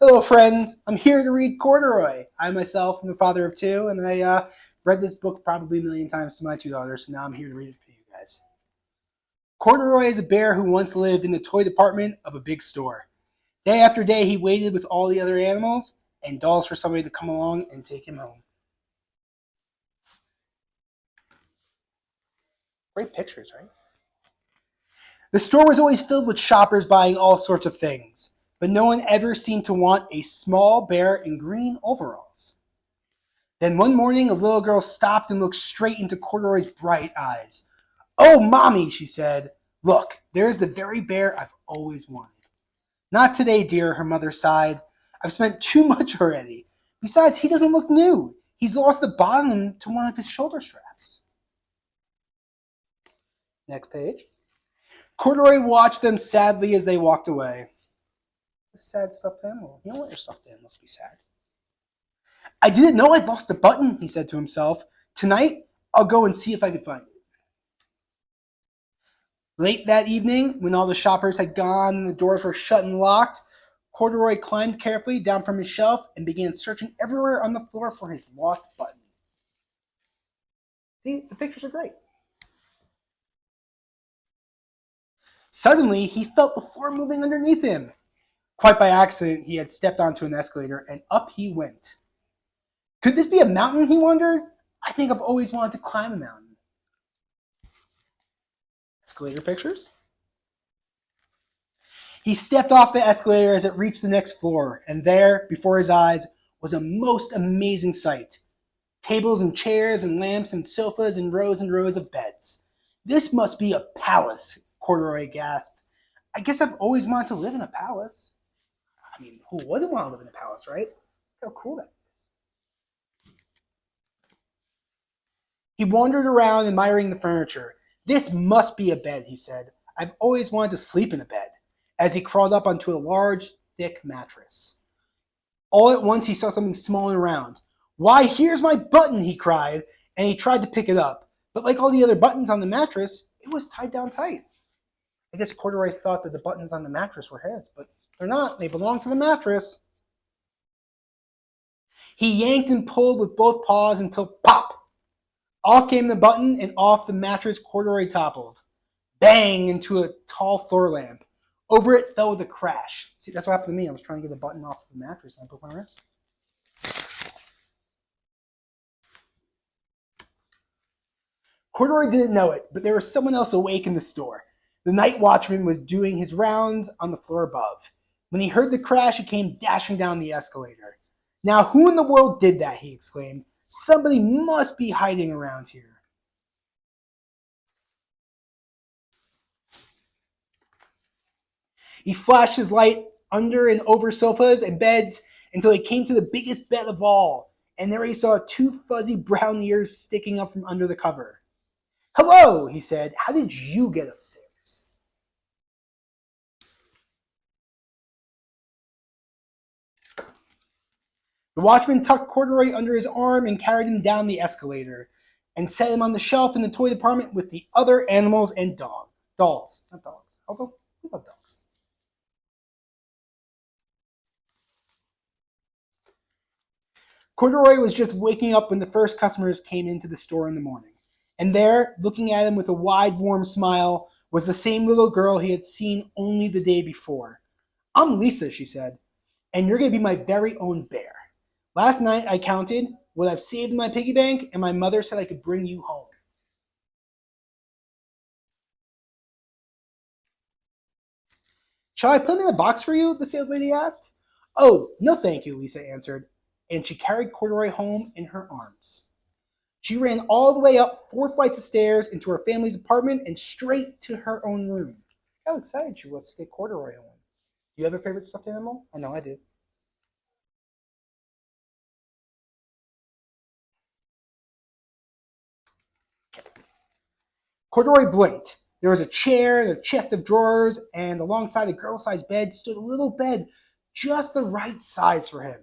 Hello, friends. I'm here to read Corduroy. I myself am a father of two, and I read this book probably a million times to my two daughters, so now I'm here to read it for you guys. Corduroy is a bear who once lived in the toy department of a big store. Day after day, he waited with all the other animals and dolls for somebody to come along and take him home. Great pictures, right? The store was always filled with shoppers buying all sorts of things, but no one ever seemed to want a small bear in green overalls. Then one morning, a little girl stopped and looked straight into Corduroy's bright eyes. "Oh, Mommy," she said, "look, there's the very bear I've always wanted." "Not today, dear," her mother sighed. "I've spent too much already. Besides, he doesn't look new. He's lost the bottom to one of his shoulder straps." Next page. Corduroy watched them sadly as they walked away. A sad stuffed animal. You don't want your stuffed animals to be sad. "I didn't know I'd lost a button," he said to himself. "Tonight, I'll go and see if I can find it." Late that evening, when all the shoppers had gone and the doors were shut and locked, Corduroy climbed carefully down from his shelf and began searching everywhere on the floor for his lost button. See, the pictures are great. Suddenly, he felt the floor moving underneath him. Quite by accident, he had stepped onto an escalator, and up he went. Could this be a mountain, he wondered? I think I've always wanted to climb a mountain. Escalator pictures. He stepped off the escalator as it reached the next floor, and there, before his eyes, was a most amazing sight. Tables and chairs and lamps and sofas and rows of beds. "This must be a palace," Corduroy gasped. "I guess I've always wanted to live in a palace." I mean, who wouldn't want to live in a palace, right? How cool that is. He wandered around admiring the furniture. "This must be a bed," he said. "I've always wanted to sleep in a bed," as he crawled up onto a large, thick mattress. All at once he saw something small and round. "Why, here's my button," he cried, and he tried to pick it up. But like all the other buttons on the mattress, it was tied down tight. I guess Corduroy thought that the buttons on the mattress were his, but they're not. They belong to the mattress. He yanked and pulled with both paws until pop! Off came the button, and off the mattress Corduroy toppled. Bang! Into a tall floor lamp. Over it fell with a crash. See, that's what happened to me. I was trying to get the button off the mattress, and I broke my wrist. Corduroy didn't know it, but there was someone else awake in the store. The night watchman was doing his rounds on the floor above. When he heard the crash, he came dashing down the escalator. "Now, who in the world did that?" he exclaimed. "Somebody must be hiding around here." He flashed his light under and over sofas and beds until he came to the biggest bed of all, and there he saw two fuzzy brown ears sticking up from under the cover. "Hello," he said. "How did you get upstairs?" The watchman tucked Corduroy under his arm and carried him down the escalator and set him on the shelf in the toy department with the other animals and dolls. Not dogs. Although we love dogs. Corduroy was just waking up when the first customers came into the store in the morning. And there, looking at him with a wide, warm smile, was the same little girl he had seen only the day before. "I'm Lisa," she said, "and you're going to be my very own bear. Last night I counted what I've saved in my piggy bank, and my mother said I could bring you home." "Shall I put them in a box for you?" the saleslady asked. "Oh, no thank you," Lisa answered, and she carried Corduroy home in her arms. She ran all the way up 4 flights of stairs into her family's apartment and straight to her own room. How excited she was to get Corduroy home. Do you have a favorite stuffed animal? I know I do. Corduroy blinked. There was a chair and a chest of drawers, and alongside the girl-sized bed stood a little bed just the right size for him.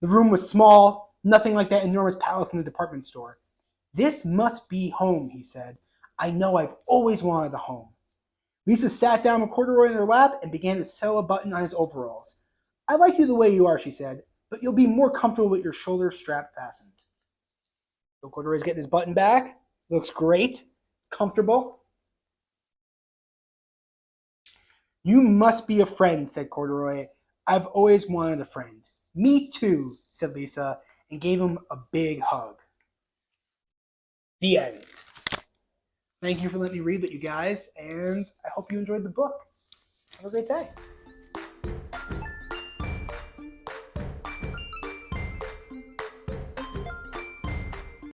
The room was small, nothing like that enormous palace in the department store. "This must be home," he said. "I know I've always wanted a home." Lisa sat down with Corduroy in her lap and began to sew a button on his overalls. I like you the way you are, she said, but you'll be more comfortable with your shoulder strap fastened. So Corduroy's getting his button back. Looks great. It's comfortable. You must be a friend, said Corduroy. I've always wanted a friend. Me too, said Lisa, and gave him a big hug. The end. Thank you for letting me read with you guys, and I hope you enjoyed the book. Have a great day.